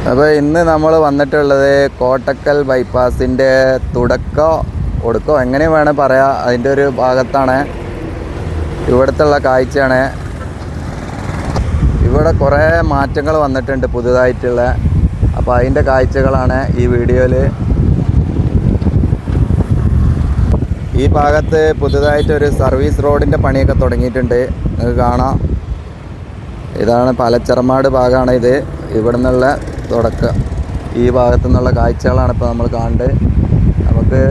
അപ്പോൾ ഇന്ന് നമ്മൾ വന്നിട്ടുള്ളത് കോട്ടക്കൽ ബൈപ്പാസിൻ്റെ ഒടുക്കോ എങ്ങനെ വേണേൽ പറയാം, അതിൻ്റെ ഒരു ഭാഗത്താണ്. ഇവിടുത്തുള്ള കാഴ്ചയാണ്. ഇവിടെ കുറേ മാറ്റങ്ങൾ വന്നിട്ടുണ്ട് പുതുതായിട്ടുള്ള. അപ്പോൾ അതിൻ്റെ കാഴ്ചകളാണ് ഈ വീഡിയോയിൽ. ഈ ഭാഗത്ത് പുതുതായിട്ടൊരു സർവീസ് റോഡിൻ്റെ പണിയൊക്കെ തുടങ്ങിയിട്ടുണ്ട്, നിങ്ങൾക്ക് കാണാം. ഇതാണ് പാലച്ചറമാട് ഭാഗമാണ് ഇത്. ഇവിടെ നിന്നുള്ള തുടക്കം ഈ ഭാഗത്തു നിന്നുള്ള കാഴ്ചകളാണ് ഇപ്പോൾ നമ്മൾ കാണുന്നത്. നമുക്ക്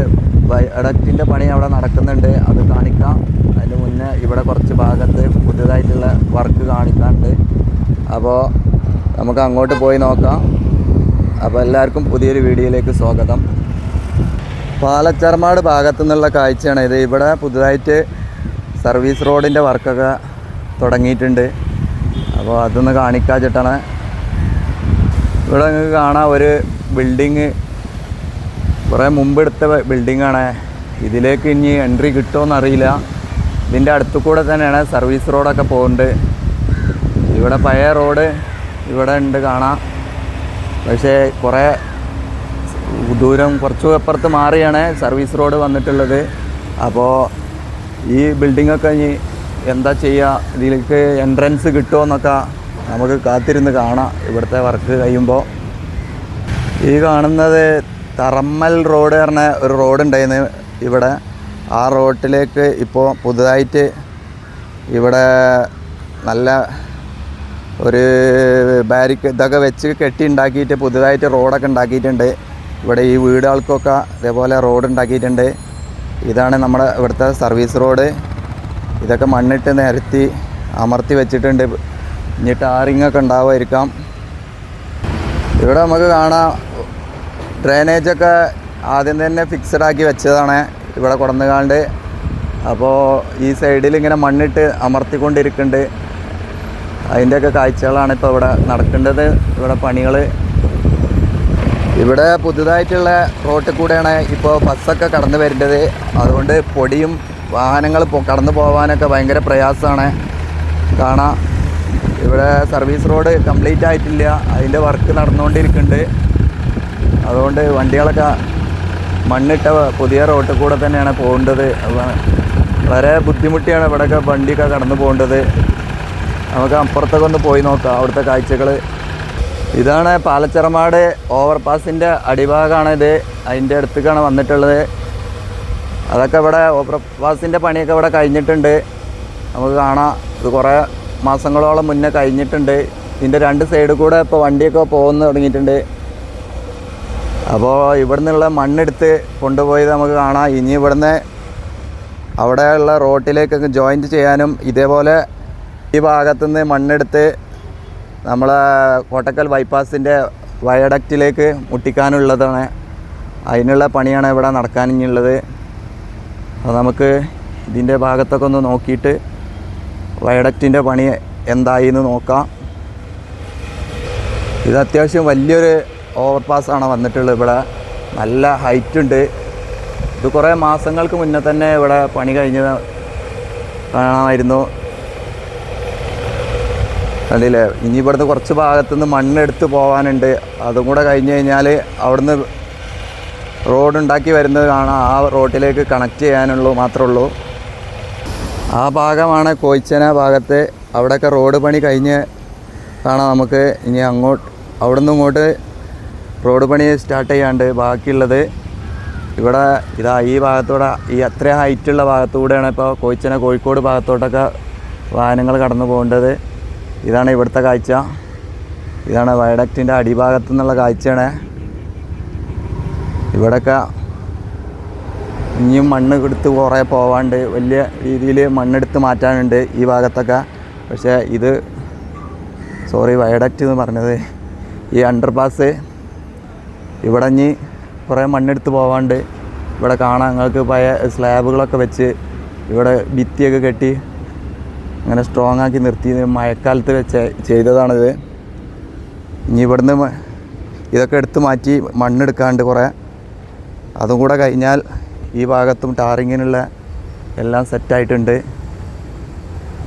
വയഡക്റ്റിൻ്റെ പണി അവിടെ നടക്കുന്നുണ്ട്, അത് കാണിക്കാം. അതിന് മുന്നേ ഇവിടെ കുറച്ച് ഭാഗത്ത് പുതിയതായിട്ടുള്ള വർക്ക് കാണിക്കാനുണ്ട്. അപ്പോൾ നമുക്ക് അങ്ങോട്ട് പോയി നോക്കാം. അപ്പോൾ എല്ലാവർക്കും പുതിയൊരു വീഡിയോയിലേക്ക് സ്വാഗതം. പാലച്ചറമാട് ഭാഗത്തു നിന്നുള്ള കാഴ്ചയാണ് ഇത്. ഇവിടെ പുതുതായിട്ട് സർവീസ് റോഡിൻ്റെ വർക്കൊക്കെ തുടങ്ങിയിട്ടുണ്ട്. അപ്പോൾ അതൊന്ന് കാണിക്കാച്ചിട്ടാണ്. ഇവിടെ നിങ്ങൾക്ക് കാണാം ഒരു ബിൽഡിങ്, കുറേ മുമ്പെടുത്ത ബിൽഡിങ്ങാണ്. ഇതിലേക്ക് ഇനി എൻട്രി കിട്ടുമോയെന്നറിയില്ല. ഇതിൻ്റെ അടുത്തു കൂടെ തന്നെയാണ് സർവീസ് റോഡൊക്കെ പോകുന്നുണ്ട്. ഇവിടെ പഴയ റോഡ് ഇവിടെ ഉണ്ട് കാണാം. പക്ഷേ കുറേ ദൂരം കുറച്ച് അപ്പുറത്ത് മാറിയാണ് സർവീസ് റോഡ് വന്നിട്ടുള്ളത്. അപ്പോൾ ഈ ബിൽഡിങ്ങൊക്കെ ഇനി എന്താ ചെയ്യുക, ഇതിലേക്ക് എൻട്രൻസ് കിട്ടുമോയെന്നൊക്കെ നമുക്ക് കാത്തിരുന്ന് കാണാം ഇവിടുത്തെ വർക്ക് കഴിയുമ്പോൾ. ഈ കാണുന്നത് തറമ്മൽ റോഡ് പറഞ്ഞ ഒരു റോഡ് ഉണ്ടായിരുന്നു ഇവിടെ. ആ റോഡിലേക്ക് ഇപ്പോൾ പുതുതായിട്ട് ഇവിടെ നല്ല ഒരു ഇതൊക്കെ വെച്ച് കെട്ടി ഉണ്ടാക്കിയിട്ട് പുതുതായിട്ട് റോഡൊക്കെ ഉണ്ടാക്കിയിട്ടുണ്ട്. ഇവിടെ ഈ വീടുകൾക്കൊക്കെ ഇതേപോലെ റോഡ് ഉണ്ടാക്കിയിട്ടുണ്ട്. ഇതാണ് നമ്മുടെ ഇവിടുത്തെ സർവീസ് റോഡ്. ഇതൊക്കെ മണ്ണിട്ട് നിരത്തി അമർത്തി വെച്ചിട്ടുണ്ട്. ഇനി ടാറിങ്ങൊക്കെ ഉണ്ടാവുമായിരിക്കാം. ഇവിടെ നമുക്ക് കാണാം ഡ്രെയിനേജൊക്കെ ആദ്യം തന്നെ ഫിക്സഡ് ആക്കി വെച്ചതാണ് ഇവിടെ കൊടന്നുകാണ്ട്. അപ്പോൾ ഈ സൈഡിൽ ഇങ്ങനെ മണ്ണിട്ട് അമർത്തിക്കൊണ്ടിരിക്കുന്നുണ്ട്. അതിൻ്റെയൊക്കെ കാഴ്ചകളാണ് ഇപ്പോൾ ഇവിടെ നടക്കേണ്ടത്. ഇവിടെ പണികൾ ഇവിടെ പുതുതായിട്ടുള്ള റോട്ടിൽ കൂടെയാണ് ഇപ്പോൾ ബസ്സൊക്കെ കടന്നു വരേണ്ടത്. അതുകൊണ്ട് പൊടിയും വാഹനങ്ങൾ കടന്നു പോകാനൊക്കെ ഭയങ്കര പ്രയാസമാണ്. കാണാം ഇവിടെ സർവീസ് റോഡ് കംപ്ലീറ്റ് ആയിട്ടില്ല, അതിൻ്റെ വർക്ക് നടന്നുകൊണ്ടിരിക്കുന്നുണ്ട്. അതുകൊണ്ട് വണ്ടികളൊക്കെ മണ്ണിട്ട പുതിയ റോട്ടിൽ കൂടെ തന്നെയാണ് പോകേണ്ടത്. വളരെ ബുദ്ധിമുട്ടിയാണ് ഇവിടെയൊക്കെ വണ്ടിയൊക്കെ കടന്നു പോകേണ്ടത്. നമുക്ക് അപ്പുറത്തൊക്കെ ഒന്ന് പോയി നോക്കാം അവിടുത്തെ കാഴ്ചകൾ. ഇതാണ് പാലച്ചറമാട് ഓവർപാസിൻ്റെ അടിഭാഗമാണ് ഇത്. അതിൻ്റെ അടുത്തേക്കാണ് വന്നിട്ടുള്ളത്. അതൊക്കെ ഇവിടെ ഓവർപാസിൻ്റെ പണിയൊക്കെ ഇവിടെ കഴിഞ്ഞിട്ടുണ്ട്, നമുക്ക് കാണാം. ഇത് കുറേ മാസങ്ങളോളം മുന്നേ കഴിഞ്ഞിട്ടുണ്ട്. ഇതിൻ്റെ രണ്ട് സൈഡിൽ കൂടെ ഇപ്പോൾ വണ്ടിയൊക്കെ പോകുന്നു തുടങ്ങിയിട്ടുണ്ട്. അപ്പോൾ ഇവിടെ നിന്നുള്ള മണ്ണെടുത്ത് കൊണ്ടുപോയത് നമുക്ക് കാണാം. ഇനി ഇവിടുന്ന് അവിടെയുള്ള റോട്ടിലേക്കൊക്കെ ജോയിൻറ്റ് ചെയ്യാനും ഇതേപോലെ ഈ ഭാഗത്തുനിന്ന് മണ്ണെടുത്ത് നമ്മളെ കോട്ടക്കൽ ബൈപ്പാസിൻ്റെ വയഡക്റ്റിലേക്ക് മുട്ടിക്കാനുള്ളതാണ്. അതിനുള്ള പണിയാണ് ഇവിടെ നടക്കാനുള്ളത്. അപ്പോൾ നമുക്ക് ഇതിൻ്റെ ഭാഗത്തൊക്കെ ഒന്ന് നോക്കിയിട്ട് വയഡക്റ്റിൻ്റെ പണി എന്തായി എന്ന് നോക്കാം. ഇത് അത്യാവശ്യം വലിയൊരു ഓവർപാസ്സാണ് വന്നിട്ടുള്ളത്. ഇവിടെ നല്ല ഹൈറ്റ് ഉണ്ട്. ഇത് കുറേ മാസങ്ങൾക്ക് മുന്നേ തന്നെ ഇവിടെ പണി കഴിഞ്ഞ് കാണാമായിരുന്നു. അതില്ലേ ഇനി ഇവിടുന്ന് കുറച്ച് ഭാഗത്തുനിന്ന് മണ്ണെടുത്ത് പോകാനുണ്ട്. അതും കൂടെ കഴിഞ്ഞ് കഴിഞ്ഞാൽ അവിടുന്ന് റോഡുണ്ടാക്കി വരുന്നത് കാണാം. ആ റോഡിലേക്ക് കണക്ട് ചെയ്യാനുള്ളൂ മാത്രമേ ഉള്ളൂ. ആ ഭാഗമാണ് കോയിച്ചന ഭാഗത്ത്. അവിടെയൊക്കെ റോഡ് പണി കഴിഞ്ഞ് കാണാം നമുക്ക്. ഇനി അവിടെ നിന്ന് ഇങ്ങോട്ട് റോഡ് പണി സ്റ്റാർട്ട് ചെയ്യാണ്ട് ബാക്കിയുള്ളത് ഇവിടെ ഇതാ ഈ ഭാഗത്തൂടെ, ഈ അത്ര ഹൈറ്റുള്ള ഭാഗത്തൂടെയാണ് ഇപ്പോൾ കോയിച്ചന കോഴിക്കോട് ഭാഗത്തോട്ടൊക്കെ വാഹനങ്ങൾ കടന്നു പോകേണ്ടത്. ഇതാണ് ഇവിടുത്തെ കാഴ്ച. ഇതാണ് വയഡക്റ്റിൻ്റെ അടിഭാഗത്തു നിന്നുള്ള കാഴ്ചയാണ്. ഇവിടെയൊക്കെ ഇനിയും മണ്ണ് എടുത്ത് കുറേ പോവാണ്ട്, വലിയ രീതിയിൽ മണ്ണെടുത്ത് മാറ്റാനുണ്ട് ഈ ഭാഗത്തൊക്കെ. പക്ഷേ ഇത് വയഡക്റ്റ് എന്ന് പറഞ്ഞത് ഈ അണ്ടർപാസ് ഇവിടെ ഇനി കുറേ മണ്ണെടുത്ത് പോവാണ്ട്. ഇവിടെ കാണാം നിങ്ങൾക്ക് പഴയ സ്ലാബുകളൊക്കെ വെച്ച് ഇവിടെ ഭിത്തിയൊക്കെ കെട്ടി അങ്ങനെ സ്ട്രോങ് ആക്കി നിർത്തി മഴക്കാലത്ത് വെച്ച് ചെയ്തതാണിത്. ഇനി ഇവിടുന്ന് ഇതൊക്കെ എടുത്ത് മാറ്റി മണ്ണെടുക്കാണ്ട് കുറേ. അതും കൂടെ കഴിഞ്ഞാൽ ഈ ഭാഗത്തും ടാറിങ്ങിനുള്ള എല്ലാം സെറ്റായിട്ടുണ്ട്.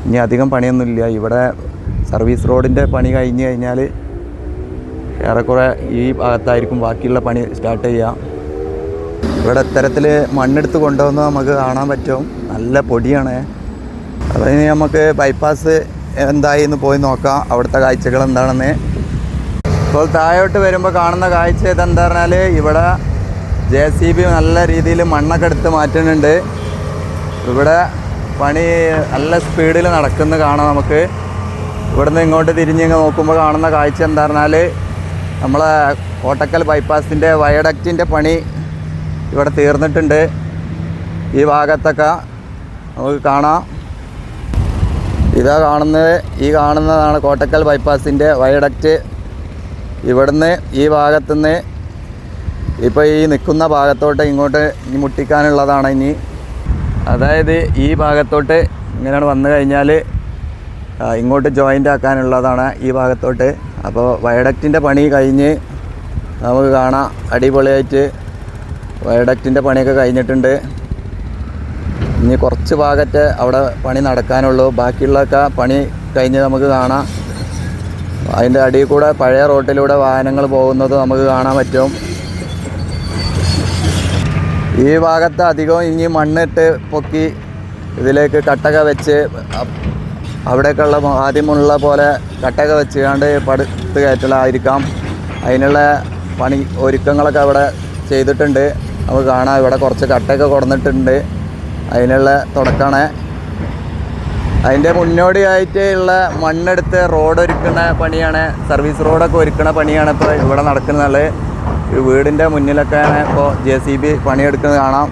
ഇനി അധികം പണിയൊന്നുമില്ല. ഇവിടെ സർവീസ് റോഡിൻ്റെ പണി കഴിഞ്ഞ് കഴിഞ്ഞാൽ ഏറെക്കുറെ ഈ ഭാഗത്തായിരിക്കും ബാക്കിയുള്ള പണി സ്റ്റാർട്ട് ചെയ്യുക. ഇവിടെ ഇത്തരത്തിൽ മണ്ണെടുത്ത് കൊണ്ടുവന്ന് നമുക്ക് കാണാൻ പറ്റും. നല്ല പൊടിയാണ്. അപ്പോൾ ഇനി നമുക്ക് ബൈപ്പാസ് എന്തായി എന്ന് പോയി നോക്കാം, അവിടുത്തെ കാഴ്ചകൾ എന്താണെന്ന്. ഇപ്പോൾ താഴോട്ട് വരുമ്പോൾ കാണുന്ന കാഴ്ച ഇതെന്താ പറഞ്ഞാൽ ഇവിടെ JCB നല്ല രീതിയിൽ മണ്ണൊക്കെ എടുത്ത് മാറ്റുന്നുണ്ട്. ഇവിടെ പണി നല്ല സ്പീഡിൽ നടക്കുന്നത് കാണാം നമുക്ക്. ഇവിടുന്ന് ഇങ്ങോട്ട് തിരിഞ്ഞിങ്ങ് നോക്കുമ്പോൾ കാണുന്ന കാഴ്ച എന്താ പറഞ്ഞാൽ നമ്മളെ കോട്ടക്കൽ ബൈപ്പാസിൻ്റെ വയഡക്റ്റിൻ്റെ പണി ഇവിടെ തീർന്നിട്ടുണ്ട്. ഈ ഭാഗത്തൊക്കെ നമുക്ക് കാണാം. ഇതാ കാണുന്നത്, ഈ കാണുന്നതാണ് കോട്ടക്കൽ ബൈപ്പാസിൻ്റെ വയഡക്റ്റ്. ഇവിടുന്ന് ഈ ഭാഗത്തുനിന്ന് ഇപ്പോൾ ഈ നിൽക്കുന്ന ഭാഗത്തോട്ട് ഇങ്ങോട്ട് ഇനി മുട്ടിക്കാനുള്ളതാണ് ഇനി. അതായത് ഈ ഭാഗത്തോട്ട് ഇങ്ങനെയാണ് വന്നു കഴിഞ്ഞാൽ ഇങ്ങോട്ട് ജോയിൻ്റ് ആക്കാനുള്ളതാണ് ഈ ഭാഗത്തോട്ട്. അപ്പോൾ വയഡക്റ്റിൻ്റെ പണി കഴിഞ്ഞ് നമുക്ക് കാണാം, അടിപൊളിയായിട്ട് വയഡക്റ്റിൻ്റെ പണിയൊക്കെ കഴിഞ്ഞിട്ടുണ്ട്. ഇനി കുറച്ച് ഭാഗത്തെ അവിടെ പണി നടക്കാനുള്ളൂ. ബാക്കിയുള്ളതൊക്കെ പണി കഴിഞ്ഞ് നമുക്ക് കാണാം. അതിൻ്റെ അടിയിൽ കൂടെ പഴയ റോട്ടിലൂടെ വാഹനങ്ങൾ പോകുന്നത് നമുക്ക് കാണാൻ പറ്റും. ഈ ഭാഗത്ത് അധികവും ഇനി മണ്ണിട്ട് പൊക്കി ഇതിലേക്ക് കട്ടക വെച്ച് അവിടേക്കുള്ള ആദ്യമുള്ള പോലെ കട്ടക വെച്ച് കണ്ട് പടുത്ത് കയറ്റലായിരിക്കാം. അതിനുള്ള പണി ഒരുക്കങ്ങളൊക്കെ അവിടെ ചെയ്തിട്ടുണ്ട്. നമുക്ക് കാണാം ഇവിടെ കുറച്ച് കട്ടയൊക്കെ കൊടുന്നിട്ടുണ്ട്. അതിനുള്ള തുടക്കമാണ്. അതിൻ്റെ മുന്നോടിയായിട്ട് ഉള്ള മണ്ണെടുത്ത് റോഡ് ഒരുക്കുന്ന പണിയാണ്, സർവീസ് റോഡൊക്കെ ഒരുക്കുന്ന പണിയാണ് ഇപ്പോൾ ഇവിടെ നടക്കുന്നത്. ഈ വീടിൻ്റെ മുന്നിലൊക്കെയാണ് ഇപ്പോൾ JCB പണിയെടുക്കുന്നത് കാണാം.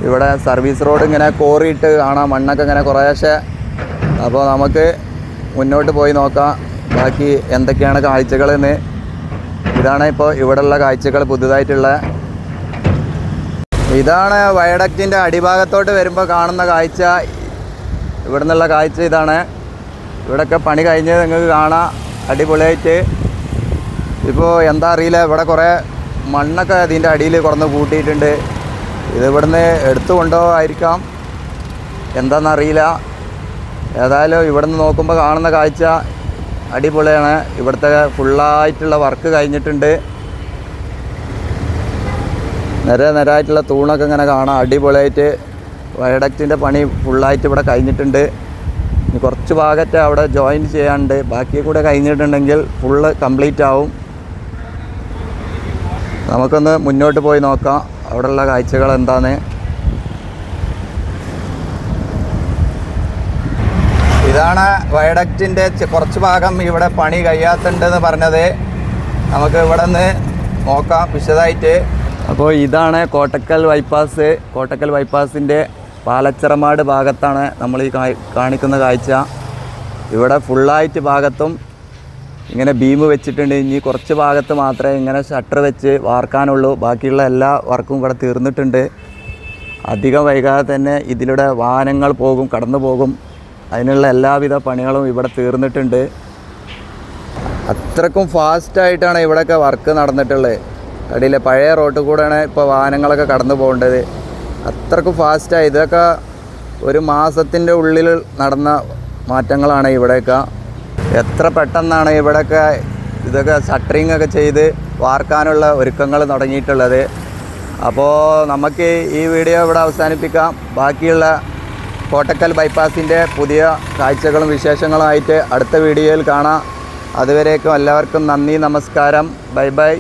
ഇവിടെ സർവീസ് റോഡ് ഇങ്ങനെ കോറിയിട്ട് കാണാം, മണ്ണൊക്കെ ഇങ്ങനെ കുറേശ്ശെ. അപ്പോൾ നമുക്ക് മുന്നോട്ട് പോയി നോക്കാം ബാക്കി എന്തൊക്കെയാണ് കാഴ്ചകളെന്ന്. ഇതാണ് ഇപ്പോൾ ഇവിടെയുള്ള കാഴ്ചകൾ പുതുതായിട്ടുള്ള. ഇതാണ് വയഡക്റ്റിൻ്റെ അടിഭാഗത്തോട്ട് വരുമ്പോൾ കാണുന്ന കാഴ്ച. ഇവിടെ നിന്നുള്ള കാഴ്ച ഇതാണ്. ഇവിടെയൊക്കെ പണി കഴിഞ്ഞ് നിങ്ങൾക്ക് കാണാം അടിപൊളിയായിട്ട്. ഇപ്പോൾ എന്താ അറിയില്ല, ഇവിടെ കുറേ മണ്ണൊക്കെ ഇതിൻ്റെ അടിയിൽ കുറഞ്ഞ് കൂട്ടിയിട്ടുണ്ട്. ഇത് ഇവിടുന്ന് എടുത്തു കൊണ്ടുപോകായിരിക്കാം, എന്താണെന്നറിയില്ല. ഏതായാലും ഇവിടുന്ന് നോക്കുമ്പോൾ കാണുന്ന കാഴ്ച അടിപൊളിയാണ്. ഇവിടുത്തെ ഫുള്ളായിട്ടുള്ള വർക്ക് കഴിഞ്ഞിട്ടുണ്ട്. നിരയായിട്ടുള്ള തൂണൊക്കെ ഇങ്ങനെ കാണാം അടിപൊളിയായിട്ട്. വയഡക്റ്റിൻ്റെ പണി ഫുള്ളായിട്ട് ഇവിടെ കഴിഞ്ഞിട്ടുണ്ട്. ഇനി കുറച്ച് ഭാഗത്തെ അവിടെ ജോയിൻ ചെയ്യാനുണ്ട്. ബാക്കി കൂടെ കഴിഞ്ഞിട്ടുണ്ടെങ്കിൽ ഫുള്ള് കംപ്ലീറ്റ് ആവും. നമുക്കൊന്ന് മുന്നോട്ട് പോയി നോക്കാം അവിടെയുള്ള കാഴ്ചകൾ എന്താന്ന്. ഇതാണ് വയഡക്റ്റിൻ്റെ കുറച്ച് ഭാഗം ഇവിടെ പണി കഴിയാത്തുണ്ടെന്ന് പറഞ്ഞത്. നമുക്ക് ഇവിടെ നിന്ന് നോക്കാം വിശദമായിട്ട്. അപ്പോൾ ഇതാണ് കോട്ടക്കൽ ബൈപ്പാസ്. കോട്ടക്കൽ ബൈപ്പാസിൻ്റെ പാലച്ചിറമാട് ഭാഗത്താണ് നമ്മൾ ഈ കാണിക്കുന്ന കാഴ്ച. ഇവിടെ ഫുള്ളായിട്ട് ഭാഗത്തും ഇങ്ങനെ ബീം വെച്ചിട്ടുണ്ട്. ഇനി കുറച്ച് ഭാഗത്ത് മാത്രമേ ഇങ്ങനെ ഷട്ടർ വെച്ച് വാർക്കാനുള്ളൂ. ബാക്കിയുള്ള എല്ലാ വർക്കും ഇവിടെ തീർന്നിട്ടുണ്ട്. അധികം വൈകാതെ തന്നെ ഇതിലൂടെ വാഹനങ്ങൾ പോകും, കടന്നു പോകും. അതിനുള്ള എല്ലാവിധ പണികളും ഇവിടെ തീർന്നിട്ടുണ്ട്. അത്രക്കും ഫാസ്റ്റായിട്ടാണ് ഇവിടെയൊക്കെ വർക്ക് നടന്നിട്ടുള്ളത്. അടിയിലെ പഴയ റോട്ടിൽ കൂടെയാണ് ഇപ്പോൾ വാഹനങ്ങളൊക്കെ കടന്നു പോകേണ്ടത്. അത്രക്കും ഫാസ്റ്റായി. ഇതൊക്കെ ഒരു മാസത്തിൻ്റെ ഉള്ളിൽ നടന്ന മാറ്റങ്ങളാണ് ഇവിടെയൊക്കെ. എത്ര പെട്ടെന്നാണ് ഇവിടെയൊക്കെ ഇതൊക്കെ ഷട്ടറിങ് ഒക്കെ ചെയ്ത് വാർക്കാനുള്ള ഒരുക്കങ്ങൾ തുടങ്ങിയിട്ടുള്ളത്. അപ്പോൾ നമുക്ക് ഈ വീഡിയോ ഇവിടെ അവസാനിപ്പിക്കാം. ബാക്കിയുള്ള കോട്ടക്കൽ ബൈപ്പാസിൻ്റെ പുതിയ കാഴ്ചകളും വിശേഷങ്ങളുമായിട്ട് അടുത്ത വീഡിയോയിൽ കാണാം. അതുവരേക്കും എല്ലാവർക്കും നന്ദി, നമസ്കാരം, ബൈ ബൈ.